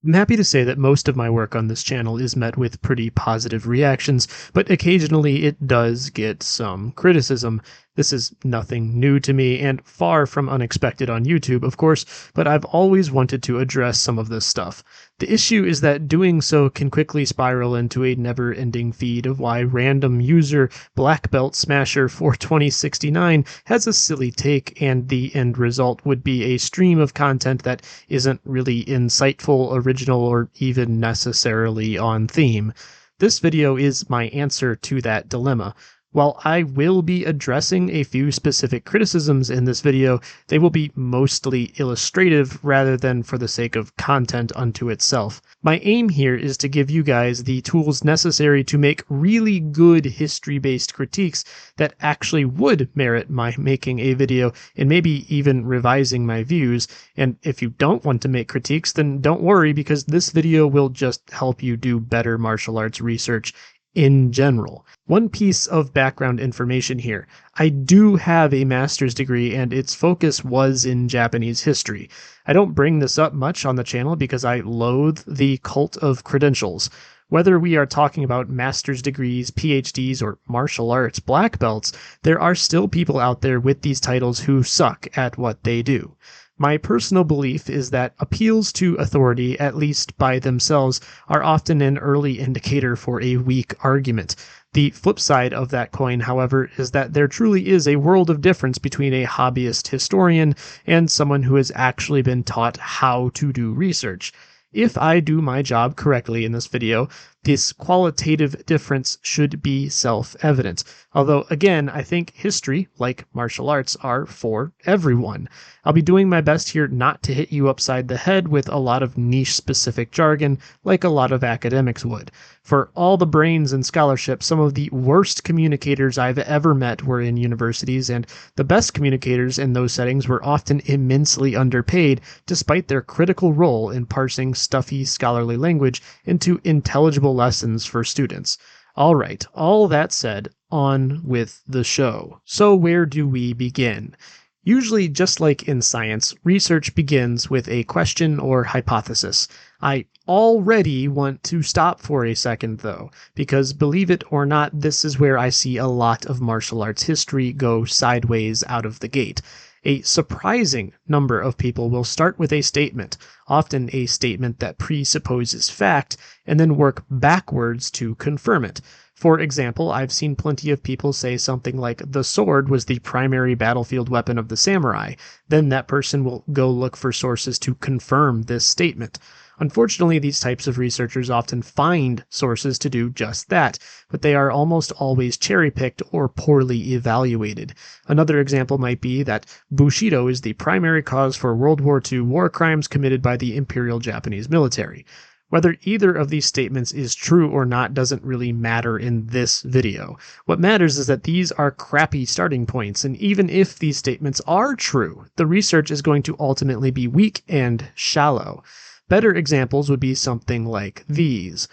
I'm happy to say that most of my work on this channel is met with pretty positive reactions, but occasionally it does get some criticism. This is nothing new to me and far from unexpected on YouTube, of course, but I've always wanted to address some of this stuff. The issue is that doing so can quickly spiral into a never-ending feed of why random user Black Belt Smasher 42069 has a silly take, and the end result would be a stream of content that isn't really insightful, original, or even necessarily on theme. This video is my answer to that dilemma. While I will be addressing a few specific criticisms in this video, they will be mostly illustrative rather than for the sake of content unto itself. My aim here is to give you guys the tools necessary to make really good history-based critiques that actually would merit my making a video and maybe even revising my views. And if you don't want to make critiques, then don't worry, because this video will just help you do better martial arts research in general. One piece of background information here. I do have a master's degree and its focus was in Japanese history. I don't bring this up much on the channel because I loathe the cult of credentials. Whether we are talking about master's degrees, PhDs, or martial arts black belts, there are still people out there with these titles who suck at what they do. My personal belief is that appeals to authority, at least by themselves, are often an early indicator for a weak argument. The flip side of that coin, however, is that there truly is a world of difference between a hobbyist historian and someone who has actually been taught how to do research. If I do my job correctly in this video, this qualitative difference should be self-evident. Although, again, I think history, like martial arts, are for everyone. I'll be doing my best here not to hit you upside the head with a lot of niche-specific jargon, like a lot of academics would. For all the brains and scholarship, some of the worst communicators I've ever met were in universities, and the best communicators in those settings were often immensely underpaid, despite their critical role in parsing stuffy scholarly language into intelligible lessons for students. All right, all that said, on with the show. So where do we begin? Usually, just like in science, research begins with a question or hypothesis. I already want to stop for a second, though, because believe it or not, this is where I see a lot of martial arts history go sideways out of the gate. A surprising number of people will start with a statement, often a statement that presupposes fact, and then work backwards to confirm it. For example, I've seen plenty of people say something like the sword was the primary battlefield weapon of the samurai. Then that person will go look for sources to confirm this statement. Unfortunately, these types of researchers often find sources to do just that, but they are almost always cherry-picked or poorly evaluated. Another example might be that Bushido is the primary cause for World War II war crimes committed by the Imperial Japanese military. Whether either of these statements is true or not doesn't really matter in this video. What matters is that these are crappy starting points, and even if these statements are true, the research is going to ultimately be weak and shallow. Better examples would be something like these.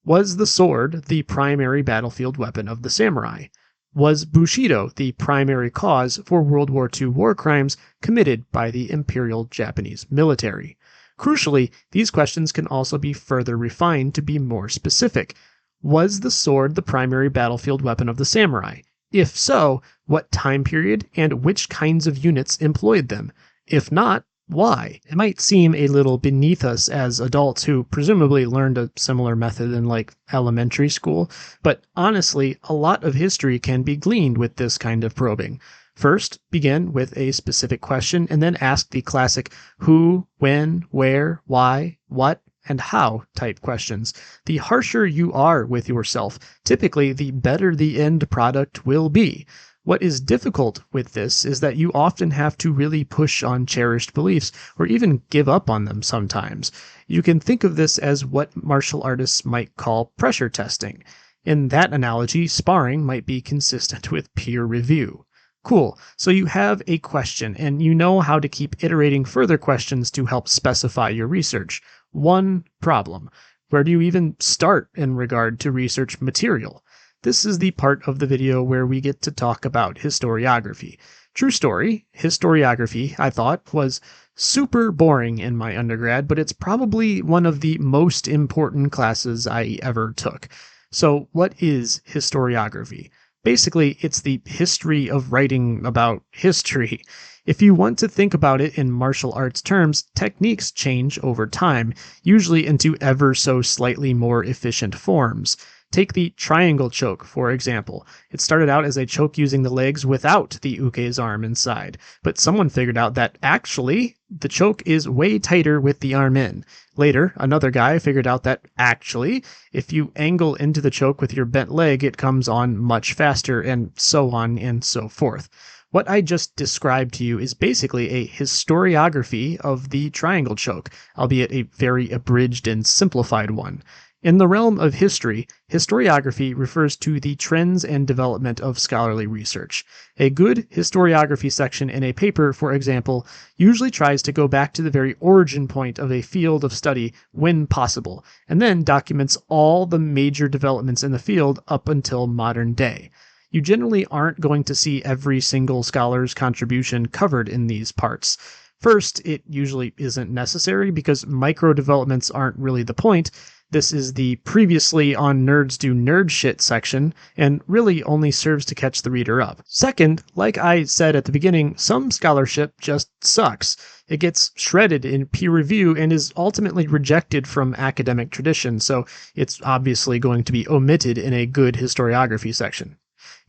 Was the sword the primary battlefield weapon of the samurai? Was Bushido the primary cause for World War II war crimes committed by the Imperial Japanese military? Crucially, these questions can also be further refined to be more specific. Was the sword the primary battlefield weapon of the samurai? If so, what time period and which kinds of units employed them? If not, why? It might seem a little beneath us as adults who presumably learned a similar method in elementary school, but honestly, a lot of history can be gleaned with this kind of probing. First, begin with a specific question and then ask the classic who, when, where, why, what, and how type questions. The harsher you are with yourself, typically the better the end product will be. What is difficult with this is that you often have to really push on cherished beliefs or even give up on them sometimes. You can think of this as what martial artists might call pressure testing. In that analogy, sparring might be consistent with peer review. Cool, so you have a question and you know how to keep iterating further questions to help specify your research. One problem. Where do you even start in regard to research material? This is the part of the video where we get to talk about historiography. True story, historiography, I thought, was super boring in my undergrad, but it's probably one of the most important classes I ever took. So, what is historiography? Basically, it's the history of writing about history. If you want to think about it in martial arts terms, techniques change over time, usually into ever so slightly more efficient forms. Take the triangle choke, for example. It started out as a choke using the legs without the uke's arm inside, but someone figured out that actually, the choke is way tighter with the arm in. Later, another guy figured out that actually, if you angle into the choke with your bent leg, it comes on much faster, and so on and so forth. What I just described to you is basically a historiography of the triangle choke, albeit a very abridged and simplified one. In the realm of history, historiography refers to the trends and development of scholarly research. A good historiography section in a paper, for example, usually tries to go back to the very origin point of a field of study when possible, and then documents all the major developments in the field up until modern day. You generally aren't going to see every single scholar's contribution covered in these parts. First, it usually isn't necessary because micro developments aren't really the point. This is the previously on Nerds Do Nerd Shit section, and really only serves to catch the reader up. Second, like I said at the beginning, some scholarship just sucks. It gets shredded in peer review and is ultimately rejected from academic tradition, so it's obviously going to be omitted in a good historiography section.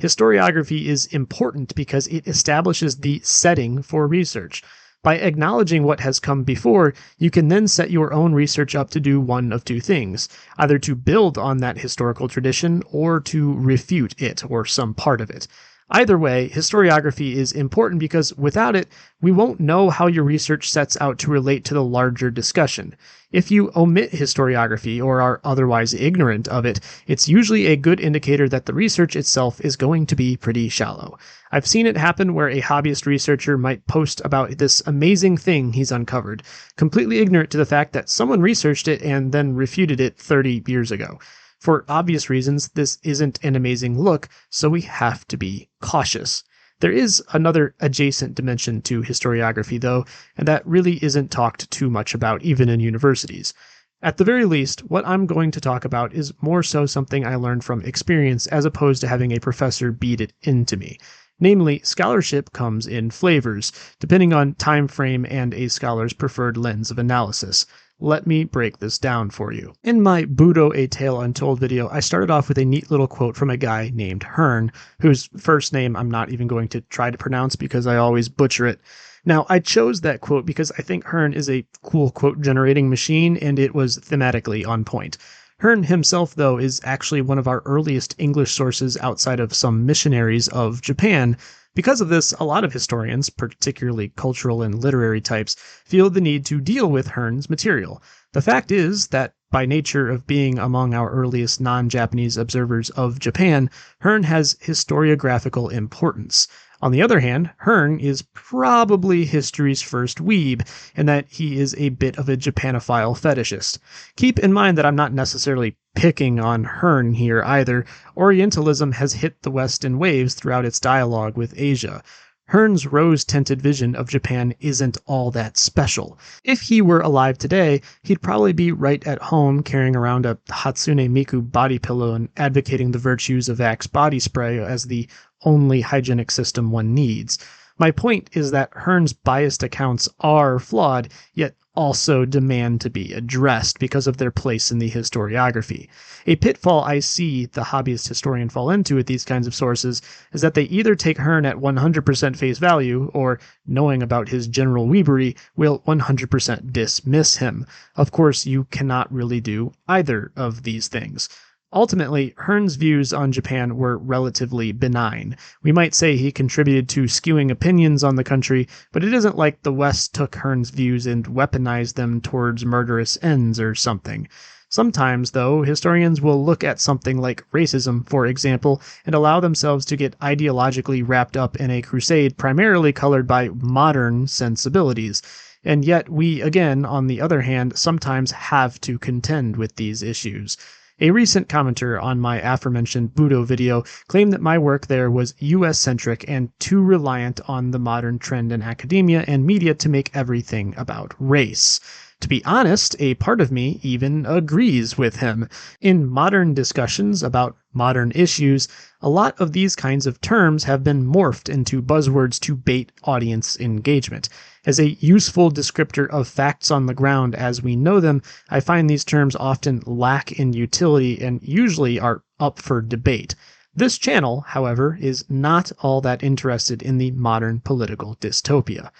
Historiography is important because it establishes the setting for research. By acknowledging what has come before, you can then set your own research up to do one of two things, either to build on that historical tradition or to refute it or some part of it. Either way, historiography is important because without it, we won't know how your research sets out to relate to the larger discussion. If you omit historiography or are otherwise ignorant of it, it's usually a good indicator that the research itself is going to be pretty shallow. I've seen it happen where a hobbyist researcher might post about this amazing thing he's uncovered, completely ignorant to the fact that someone researched it and then refuted it 30 years ago. For obvious reasons, this isn't an amazing look, so we have to be cautious. There is another adjacent dimension to historiography, though, and that really isn't talked too much about even in universities. At the very least, what I'm going to talk about is more so something I learned from experience as opposed to having a professor beat it into me. Namely, scholarship comes in flavors, depending on time frame and a scholar's preferred lens of analysis. Let me break this down for you. In my Budo A Tale Untold video, I started off with a neat little quote from a guy named Hearn, whose first name I'm not even going to try to pronounce because I always butcher it. Now, I chose that quote because I think Hearn is a cool quote-generating machine, and it was thematically on point. Hearn himself, though, is actually one of our earliest English sources outside of some missionaries of Japan. Because of this, a lot of historians, particularly cultural and literary types, feel the need to deal with Hearn's material. The fact is that, by nature of being among our earliest non-Japanese observers of Japan, Hearn has historiographical importance. On the other hand, Hearn is probably history's first weeb, in that he is a bit of a Japanophile fetishist. Keep in mind that I'm not necessarily picking on Hearn here either. Orientalism has hit the West in waves throughout its dialogue with Asia. Hearn's rose-tinted vision of Japan isn't all that special. If he were alive today, he'd probably be right at home carrying around a Hatsune Miku body pillow and advocating the virtues of Axe body spray as the only hygienic system one needs. My point is that Hearn's biased accounts are flawed, yet also demand to be addressed because of their place in the historiography. A pitfall I see the hobbyist historian fall into with these kinds of sources is that they either take Hearn at 100% face value, or, knowing about his general weebery, will 100% dismiss him. Of course, you cannot really do either of these things. Ultimately, Hearn's views on Japan were relatively benign. We might say he contributed to skewing opinions on the country, but it isn't like the West took Hearn's views and weaponized them towards murderous ends or something. Sometimes, though, historians will look at something like racism, for example, and allow themselves to get ideologically wrapped up in a crusade primarily colored by modern sensibilities. And yet we, again, on the other hand, sometimes have to contend with these issues. A recent commenter on my aforementioned Budo video claimed that my work there was US-centric and too reliant on the modern trend in academia and media to make everything about race. To be honest, a part of me even agrees with him. In modern discussions about modern issues, a lot of these kinds of terms have been morphed into buzzwords to bait audience engagement. As a useful descriptor of facts on the ground as we know them, I find these terms often lack in utility and usually are up for debate. This channel, however, is not all that interested in the modern political dystopia.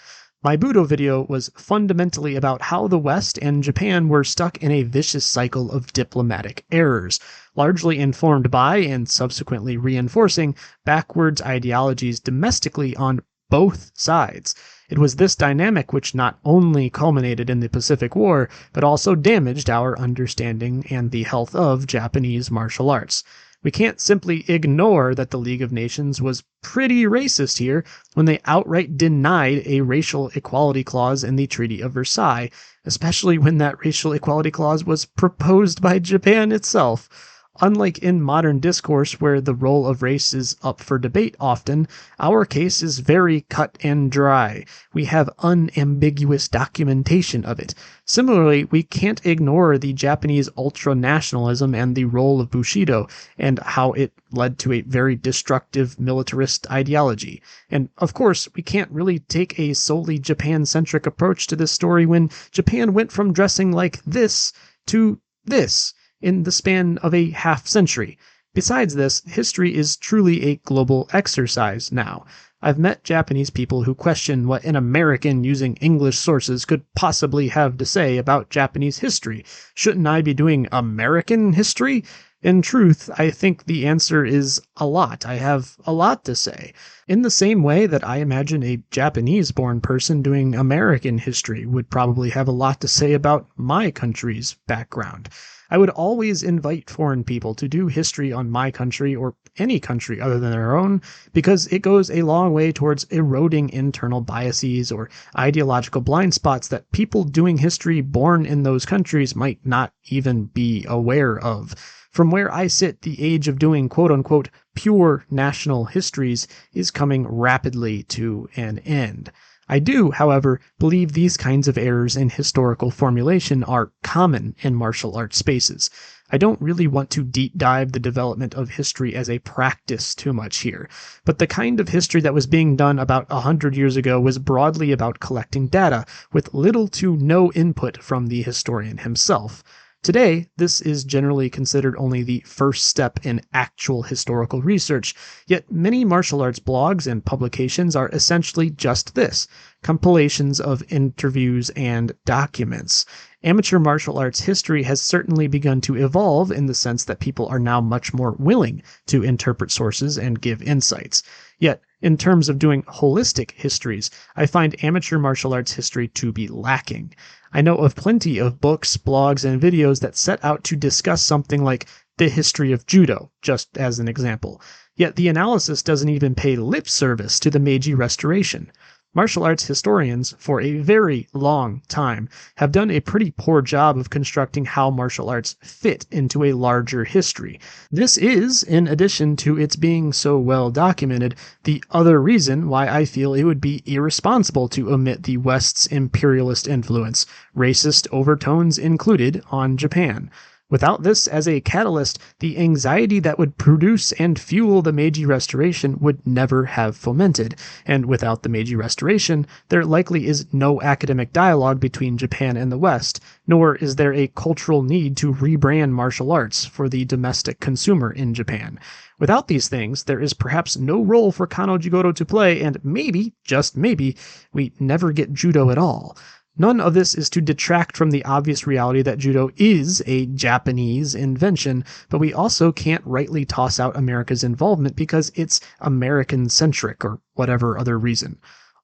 My Budo video was fundamentally about how the West and Japan were stuck in a vicious cycle of diplomatic errors, largely informed by and subsequently reinforcing backwards ideologies domestically on both sides. It was this dynamic which not only culminated in the Pacific War, but also damaged our understanding and the health of Japanese martial arts. We can't simply ignore that the League of Nations was pretty racist here when they outright denied a racial equality clause in the Treaty of Versailles, especially when that racial equality clause was proposed by Japan itself. Unlike in modern discourse where the role of race is up for debate often, our case is very cut and dry. We have unambiguous documentation of it. Similarly, we can't ignore the Japanese ultra-nationalism and the role of Bushido, and how it led to a very destructive militarist ideology. And of course, we can't really take a solely Japan-centric approach to this story when Japan went from dressing like this to this in the span of a half-century. Besides this, history is truly a global exercise now. I've met Japanese people who question what an American using English sources could possibly have to say about Japanese history. Shouldn't I be doing American history? In truth, I think the answer is a lot. I have a lot to say. In the same way that I imagine a Japanese-born person doing American history would probably have a lot to say about my country's background. I would always invite foreign people to do history on my country or any country other than their own, because it goes a long way towards eroding internal biases or ideological blind spots that people doing history born in those countries might not even be aware of. From where I sit, the age of doing quote-unquote pure national histories is coming rapidly to an end. I do, however, believe these kinds of errors in historical formulation are common in martial arts spaces. I don't really want to deep dive the development of history as a practice too much here, but the kind of history that was being done about 100 years ago was broadly about collecting data, with little to no input from the historian himself. Today, this is generally considered only the first step in actual historical research, yet many martial arts blogs and publications are essentially just this, compilations of interviews and documents. Amateur martial arts history has certainly begun to evolve in the sense that people are now much more willing to interpret sources and give insights. Yet, in terms of doing holistic histories, I find amateur martial arts history to be lacking. I know of plenty of books, blogs, and videos that set out to discuss something like the history of judo, just as an example. Yet the analysis doesn't even pay lip service to the Meiji Restoration. Martial arts historians, for a very long time, have done a pretty poor job of constructing how martial arts fit into a larger history. This is, in addition to its being so well documented, the other reason why I feel it would be irresponsible to omit the West's imperialist influence, racist overtones included, on Japan. Without this as a catalyst, the anxiety that would produce and fuel the Meiji Restoration would never have fomented, and without the Meiji Restoration, there likely is no academic dialogue between Japan and the West, nor is there a cultural need to rebrand martial arts for the domestic consumer in Japan. Without these things, there is perhaps no role for Kano Jigoro to play, and maybe, just maybe, we never get judo at all. None of this is to detract from the obvious reality that judo is a Japanese invention, but we also can't rightly toss out America's involvement because it's American-centric or whatever other reason.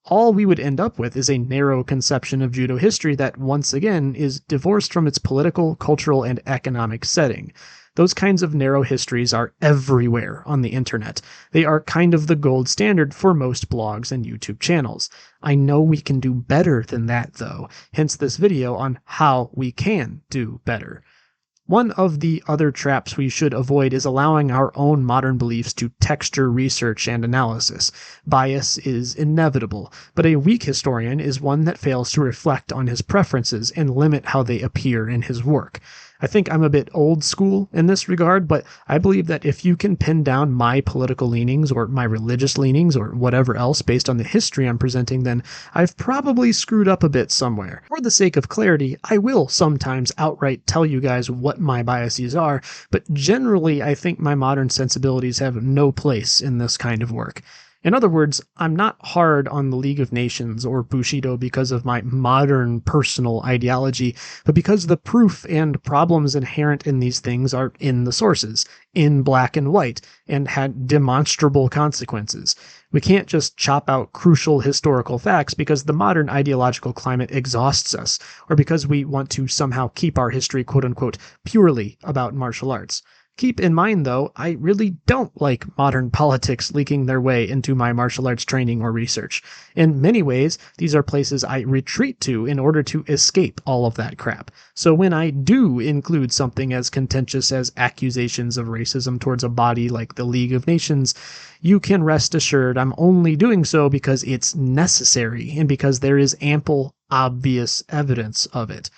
All we would end up with is a narrow conception of judo history that, once again, is divorced from its political, cultural, and economic setting. Those kinds of narrow histories are everywhere on the internet. They are kind of the gold standard for most blogs and YouTube channels. I know we can do better than that, though, hence this video on how we can do better. One of the other traps we should avoid is allowing our own modern beliefs to texture research and analysis. Bias is inevitable, but a weak historian is one that fails to reflect on his preferences and limit how they appear in his work. I think I'm a bit old school in this regard, but I believe that if you can pin down my political leanings or my religious leanings or whatever else based on the history I'm presenting, then I've probably screwed up a bit somewhere. For the sake of clarity, I will sometimes outright tell you guys what my biases are, but generally I think my modern sensibilities have no place in this kind of work. In other words, I'm not hard on the League of Nations or Bushido because of my modern personal ideology, but because the proof and problems inherent in these things are in the sources, in black and white, and had demonstrable consequences. We can't just chop out crucial historical facts because the modern ideological climate exhausts us, or because we want to somehow keep our history quote-unquote purely about martial arts. Keep in mind, though, I really don't like modern politics leaking their way into my martial arts training or research. In many ways, these are places I retreat to in order to escape all of that crap. So when I do include something as contentious as accusations of racism towards a body like the League of Nations, you can rest assured I'm only doing so because it's necessary and because there is ample, obvious evidence of it.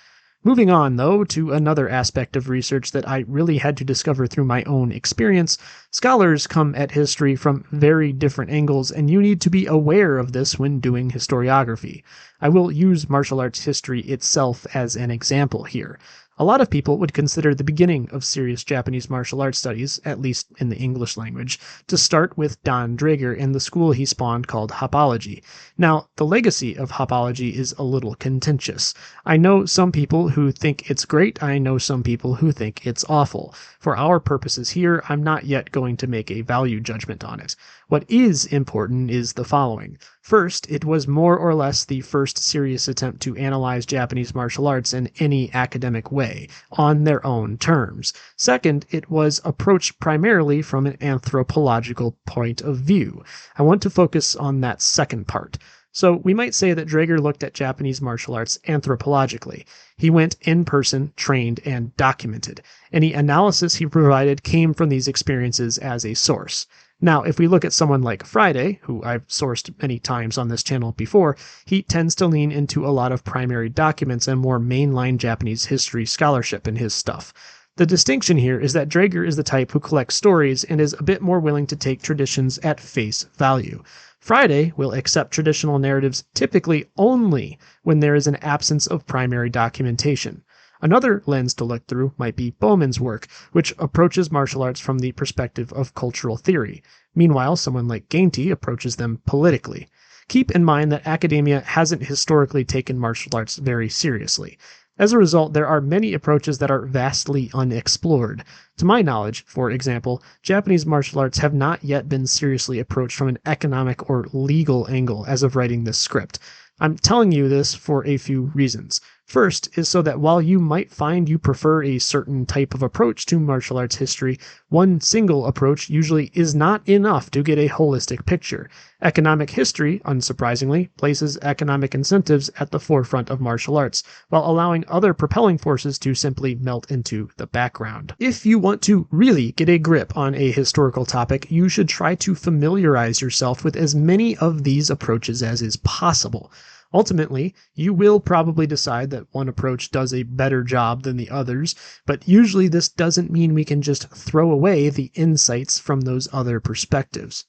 Moving on, though, to another aspect of research that I really had to discover through my own experience, scholars come at history from very different angles, and you need to be aware of this when doing historiography. I will use martial arts history itself as an example here. A lot of people would consider the beginning of serious Japanese martial arts studies, at least in the English language, to start with Donn Draeger and the school he spawned called Hapology. Now, the legacy of Hapology is a little contentious. I know some people who think it's great, I know some people who think it's awful. For our purposes here, I'm not yet going to make a value judgment on it. What is important is the following. First, it was more or less the first serious attempt to analyze Japanese martial arts in any academic way, on their own terms. Second, it was approached primarily from an anthropological point of view. I want to focus on that second part. So we might say that Draeger looked at Japanese martial arts anthropologically. He went in person, trained, and documented. Any analysis he provided came from these experiences as a source. Now, if we look at someone like Friday, who I've sourced many times on this channel before, he tends to lean into a lot of primary documents and more mainline Japanese history scholarship in his stuff. The distinction here is that Draeger is the type who collects stories and is a bit more willing to take traditions at face value. Friday will accept traditional narratives typically only when there is an absence of primary documentation. Another lens to look through might be Bowman's work, which approaches martial arts from the perspective of cultural theory. Meanwhile, someone like Gainty approaches them politically. Keep in mind that academia hasn't historically taken martial arts very seriously. As a result, there are many approaches that are vastly unexplored. To my knowledge, for example, Japanese martial arts have not yet been seriously approached from an economic or legal angle as of writing this script. I'm telling you this for a few reasons. First is so that while you might find you prefer a certain type of approach to martial arts history, one single approach usually is not enough to get a holistic picture. Economic history, unsurprisingly, places economic incentives at the forefront of martial arts, while allowing other propelling forces to simply melt into the background. If you want to really get a grip on a historical topic, you should try to familiarize yourself with as many of these approaches as is possible. Ultimately, you will probably decide that one approach does a better job than the others, but usually this doesn't mean we can just throw away the insights from those other perspectives.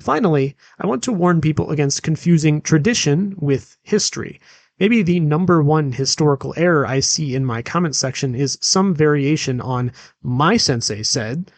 Finally, I want to warn people against confusing tradition with history. Maybe the number one historical error I see in my comment section is some variation on "my sensei said."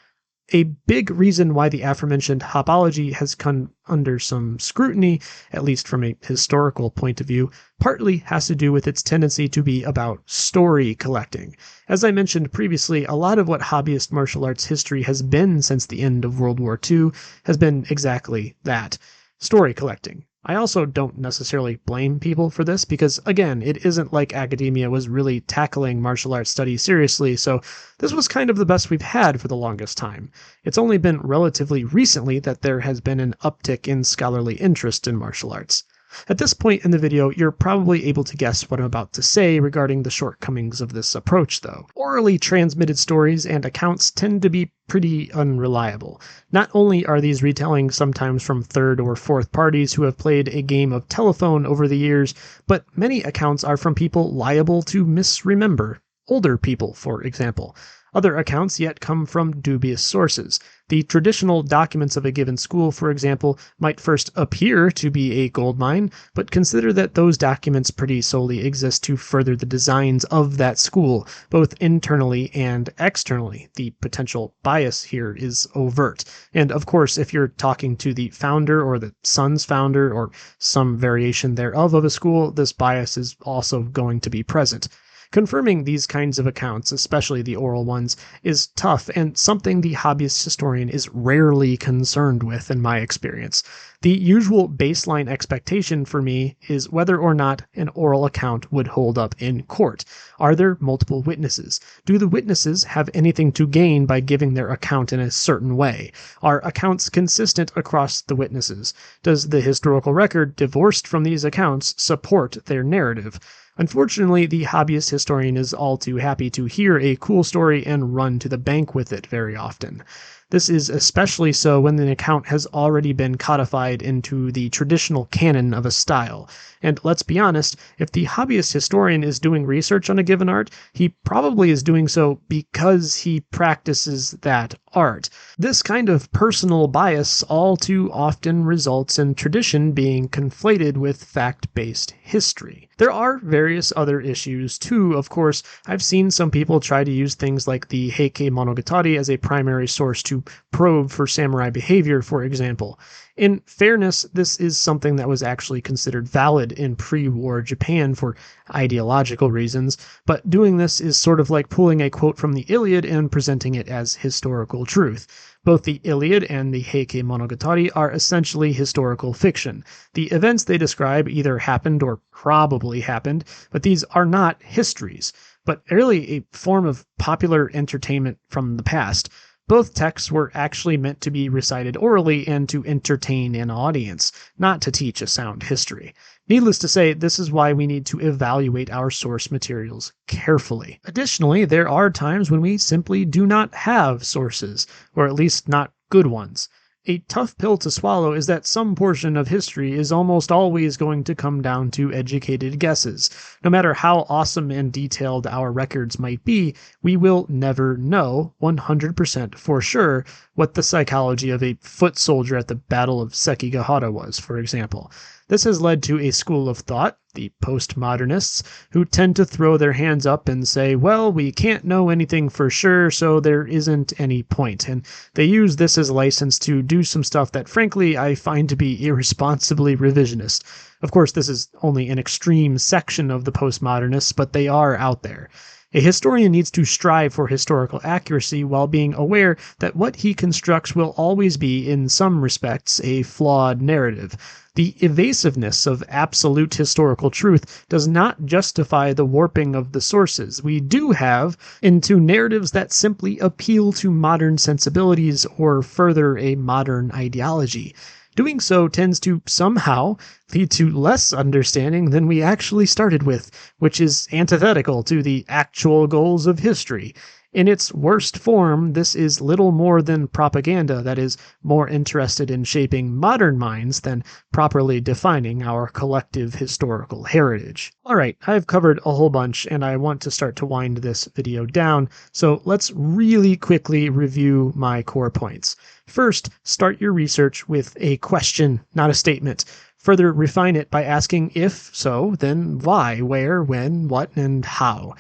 A big reason why the aforementioned Hapology has come under some scrutiny, at least from a historical point of view, partly has to do with its tendency to be about story collecting. As I mentioned previously, a lot of what hobbyist martial arts history has been since the end of World War II has been exactly that, story collecting. I also don't necessarily blame people for this because, again, it isn't like academia was really tackling martial arts study seriously, so this was kind of the best we've had for the longest time. It's only been relatively recently that there has been an uptick in scholarly interest in martial arts. At this point in the video, you're probably able to guess what I'm about to say regarding the shortcomings of this approach, though. Orally transmitted stories and accounts tend to be pretty unreliable. Not only are these retellings sometimes from third or fourth parties who have played a game of telephone over the years, but many accounts are from people liable to misremember. Older people, for example. Other accounts yet come from dubious sources. The traditional documents of a given school, for example, might first appear to be a goldmine, but consider that those documents pretty solely exist to further the designs of that school, both internally and externally. The potential bias here is overt. And of course, if you're talking to the founder or the son's founder or some variation thereof of a school, this bias is also going to be present. Confirming these kinds of accounts, especially the oral ones, is tough and something the hobbyist historian is rarely concerned with in my experience. The usual baseline expectation for me is whether or not an oral account would hold up in court. Are there multiple witnesses? Do the witnesses have anything to gain by giving their account in a certain way? Are accounts consistent across the witnesses? Does the historical record divorced from these accounts support their narrative? Unfortunately, the hobbyist historian is all too happy to hear a cool story and run to the bank with it very often. This is especially so when an account has already been codified into the traditional canon of a style. And let's be honest, if the hobbyist historian is doing research on a given art, he probably is doing so because he practices that art. This kind of personal bias all too often results in tradition being conflated with fact-based history. There are various other issues too, of course. I've seen some people try to use things like the Heike Monogatari as a primary source to probe for samurai behavior, for example. In fairness, this is something that was actually considered valid in pre-war Japan for ideological reasons, but doing this is sort of like pulling a quote from the Iliad and presenting it as historical truth. Both the Iliad and the Heike Monogatari are essentially historical fiction. The events they describe either happened or probably happened, but these are not histories, but really a form of popular entertainment from the past. Both texts were actually meant to be recited orally and to entertain an audience, not to teach a sound history. Needless to say, this is why we need to evaluate our source materials carefully. Additionally, there are times when we simply do not have sources, or at least not good ones. A tough pill to swallow is that some portion of history is almost always going to come down to educated guesses. No matter how awesome and detailed our records might be, we will never know 100% for sure what the psychology of a foot soldier at the Battle of Sekigahara was, for example. This has led to a school of thought, the postmodernists, who tend to throw their hands up and say, well, we can't know anything for sure, so there isn't any point. And they use this as license to do some stuff that, frankly, I find to be irresponsibly revisionist. Of course, this is only an extreme section of the postmodernists, but they are out there. A historian needs to strive for historical accuracy while being aware that what he constructs will always be, in some respects, a flawed narrative. The evasiveness of absolute historical truth does not justify the warping of the sources we do have into narratives that simply appeal to modern sensibilities or further a modern ideology. Doing so tends to somehow lead to less understanding than we actually started with, which is antithetical to the actual goals of history. In its worst form, this is little more than propaganda that is more interested in shaping modern minds than properly defining our collective historical heritage. Alright, I've covered a whole bunch and I want to start to wind this video down, so let's really quickly review my core points. First, start your research with a question, not a statement. Further refine it by asking if so, then why, where, when, what, and how.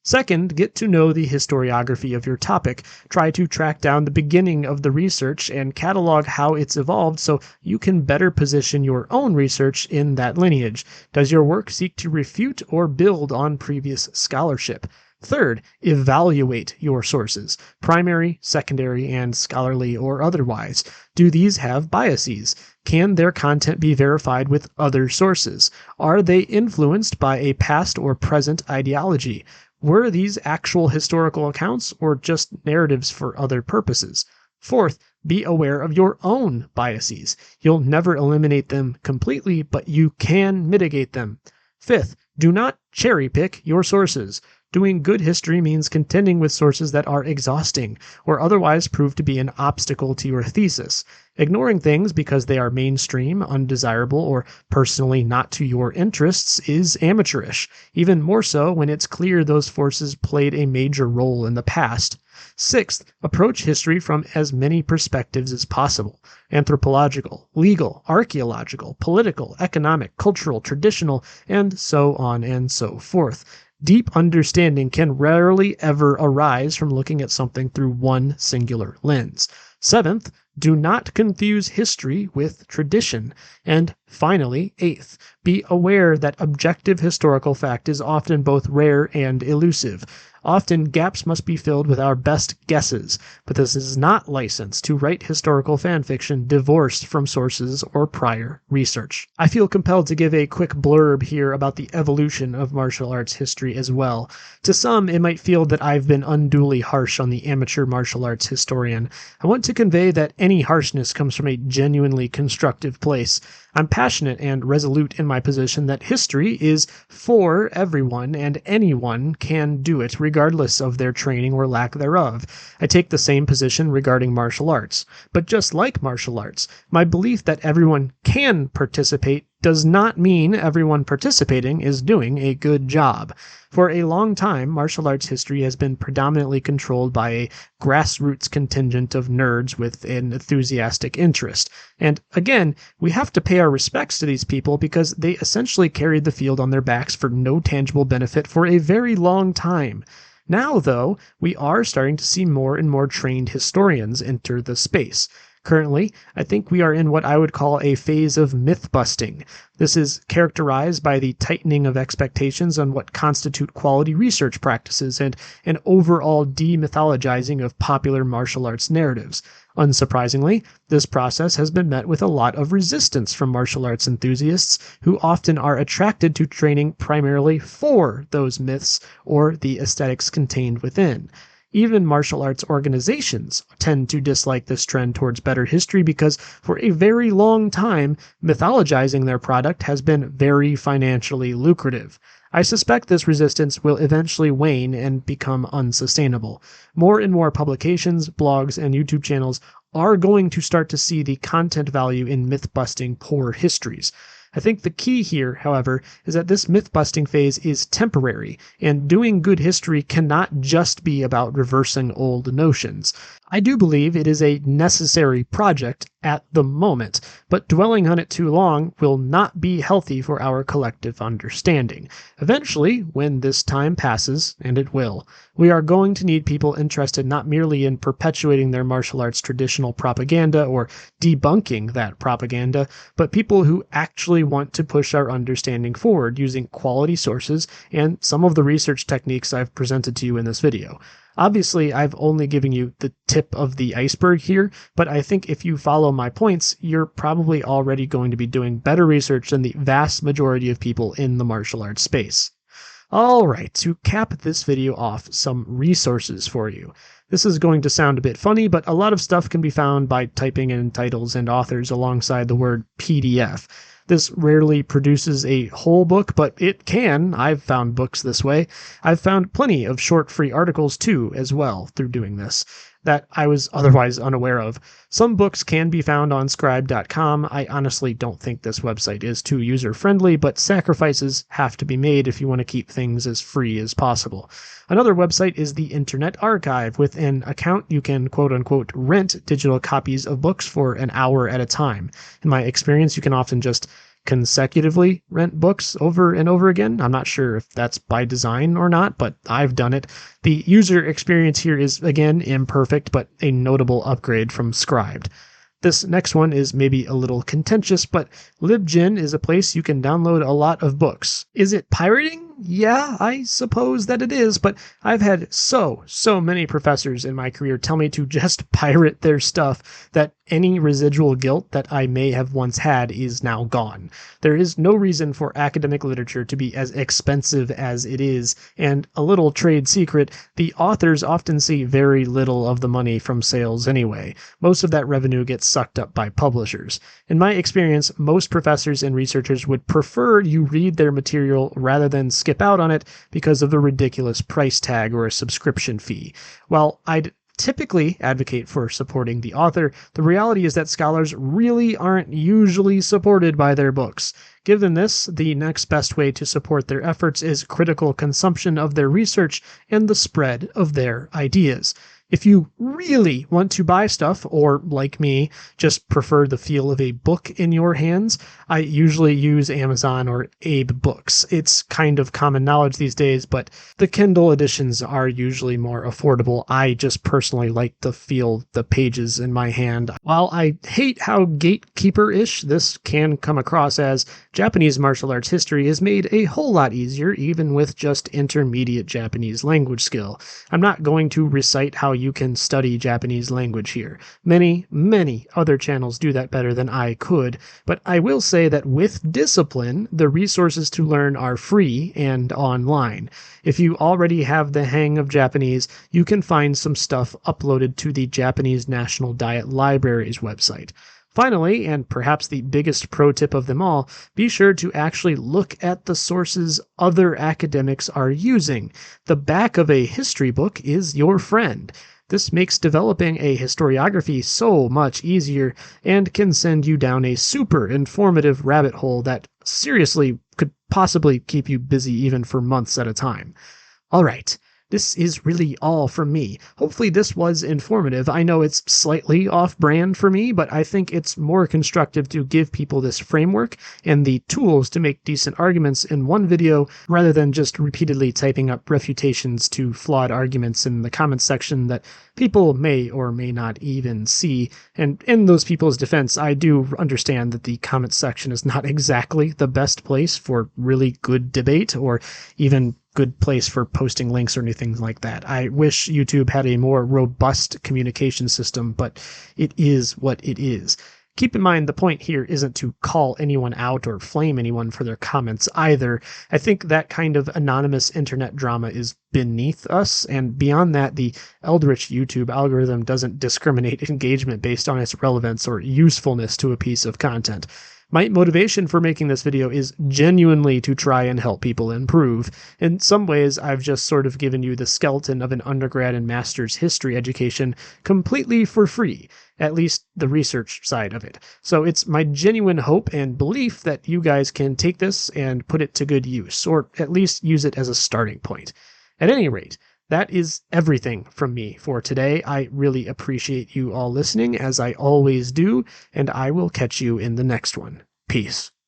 Second, get to know the historiography of your topic. Try to track down the beginning of the research and catalog how it's evolved so you can better position your own research in that lineage. Does your work seek to refute or build on previous scholarship? Third, evaluate your sources, primary, secondary, and scholarly or otherwise. Do these have biases? Can their content be verified with other sources? Are they influenced by a past or present ideology? Were these actual historical accounts or just narratives for other purposes? Fourth, be aware of your own biases. You'll never eliminate them completely, but you can mitigate them. 5th, do not cherry pick your sources. Doing good history means contending with sources that are exhausting or otherwise prove to be an obstacle to your thesis. Ignoring things because they are mainstream, undesirable, or personally not to your interests is amateurish, even more so when it's clear those forces played a major role in the past. 6th, approach history from as many perspectives as possible: anthropological, legal, archaeological, political, economic, cultural, traditional, and so on and so forth. Deep understanding can rarely ever arise from looking at something through one singular lens. 7th, do not confuse history with tradition. And finally, 8th, be aware that objective historical fact is often both rare and elusive. Often gaps must be filled with our best guesses, but this is not licensed to write historical fanfiction divorced from sources or prior research. I feel compelled to give a quick blurb here about the evolution of martial arts history as well. To some, it might feel that I've been unduly harsh on the amateur martial arts historian. I want to convey that any harshness comes from a genuinely constructive place. I'm passionate and resolute in my position that history is for everyone and anyone can do it regardless of their training or lack thereof. I take the same position regarding martial arts. But just like martial arts, my belief that everyone can participate does not mean everyone participating is doing a good job. For a long time, martial arts history has been predominantly controlled by a grassroots contingent of nerds with an enthusiastic interest. And again, we have to pay our respects to these people because they essentially carried the field on their backs for no tangible benefit for a very long time. Now, though, we are starting to see more and more trained historians enter the space. Currently, I think we are in what I would call a phase of myth-busting. This is characterized by the tightening of expectations on what constitute quality research practices and an overall demythologizing of popular martial arts narratives. Unsurprisingly, this process has been met with a lot of resistance from martial arts enthusiasts who often are attracted to training primarily for those myths or the aesthetics contained within. Even martial arts organizations tend to dislike this trend towards better history because for a very long time, mythologizing their product has been very financially lucrative. I suspect this resistance will eventually wane and become unsustainable. More and more publications, blogs, and YouTube channels are going to start to see the content value in myth-busting poor histories. I think the key here, however, is that this myth-busting phase is temporary, and doing good history cannot just be about reversing old notions. I do believe it is a necessary project at the moment, but dwelling on it too long will not be healthy for our collective understanding. Eventually, when this time passes, and it will, we are going to need people interested not merely in perpetuating their martial arts traditional propaganda or debunking that propaganda, but people who actually want to push our understanding forward using quality sources and some of the research techniques I've presented to you in this video. Obviously, I've only given you the tip of the iceberg here, but I think if you follow my points, you're probably already going to be doing better research than the vast majority of people in the martial arts space. Alright, to cap this video off, some resources for you. This is going to sound a bit funny, but a lot of stuff can be found by typing in titles and authors alongside the word PDF. This rarely produces a whole book, but it can. I've found books this way. I've found plenty of short free articles too, as well, through doing this, that I was otherwise unaware of. Some books can be found on scribe.com. I honestly don't think this website is too user-friendly, but sacrifices have to be made if you want to keep things as free as possible. Another website is the Internet Archive. With an account, you can quote-unquote rent digital copies of books for an hour at a time. In my experience, you can often just consecutively rent books over and over again. I'm not sure if that's by design or not, but I've done it. The user experience here is, again, imperfect, but a notable upgrade from Scribed. This next one is maybe a little contentious, but LibGen is a place you can download a lot of books. Is it pirating? Yeah, I suppose that it is, but I've had so many professors in my career tell me to just pirate their stuff that any residual guilt that I may have once had is now gone. There is no reason for academic literature to be as expensive as it is, and a little trade secret, the authors often see very little of the money from sales anyway. Most of that revenue gets sucked up by publishers. In my experience, most professors and researchers would prefer you read their material rather than skip out on it because of the ridiculous price tag or a subscription fee. While I'd typically advocate for supporting the author, the reality is that scholars really aren't usually supported by their books. Given this, the next best way to support their efforts is critical consumption of their research and the spread of their ideas. If you really want to buy stuff, or like me, just prefer the feel of a book in your hands, I usually use Amazon or Abe Books. It's kind of common knowledge these days, but the Kindle editions are usually more affordable. I just personally like the feel the pages in my hand. While I hate how gatekeeper-ish this can come across as, Japanese martial arts history is made a whole lot easier even with just intermediate Japanese language skill. I'm not going to recite how you can study Japanese language here. Many other channels do that better than I could, but I will say that with discipline, the resources to learn are free and online. If you already have the hang of Japanese, you can find some stuff uploaded to the Japanese National Diet Library's website. Finally, and perhaps the biggest pro tip of them all, be sure to actually look at the sources other academics are using. The back of a history book is your friend. This makes developing a historiography so much easier and can send you down a super informative rabbit hole that seriously could possibly keep you busy even for months at a time. All right. This is really all from me. Hopefully this was informative. I know it's slightly off-brand for me, but I think it's more constructive to give people this framework and the tools to make decent arguments in one video rather than just repeatedly typing up refutations to flawed arguments in the comments section that people may or may not even see. And in those people's defense, I do understand that the comments section is not exactly the best place for really good debate or even good place for posting links or anything like that. I wish YouTube had a more robust communication system, but it is what it is. Keep in mind, the point here isn't to call anyone out or flame anyone for their comments either. I think that kind of anonymous internet drama is beneath us, and beyond that, the eldritch YouTube algorithm doesn't discriminate engagement based on its relevance or usefulness to a piece of content. My motivation for making this video is genuinely to try and help people improve. In some ways, I've just sort of given you the skeleton of an undergrad and master's history education completely for free, at least the research side of it. So it's my genuine hope and belief that you guys can take this and put it to good use, or at least use it as a starting point. At any rate, that is everything from me for today. I really appreciate you all listening, as I always do, and I will catch you in the next one. Peace.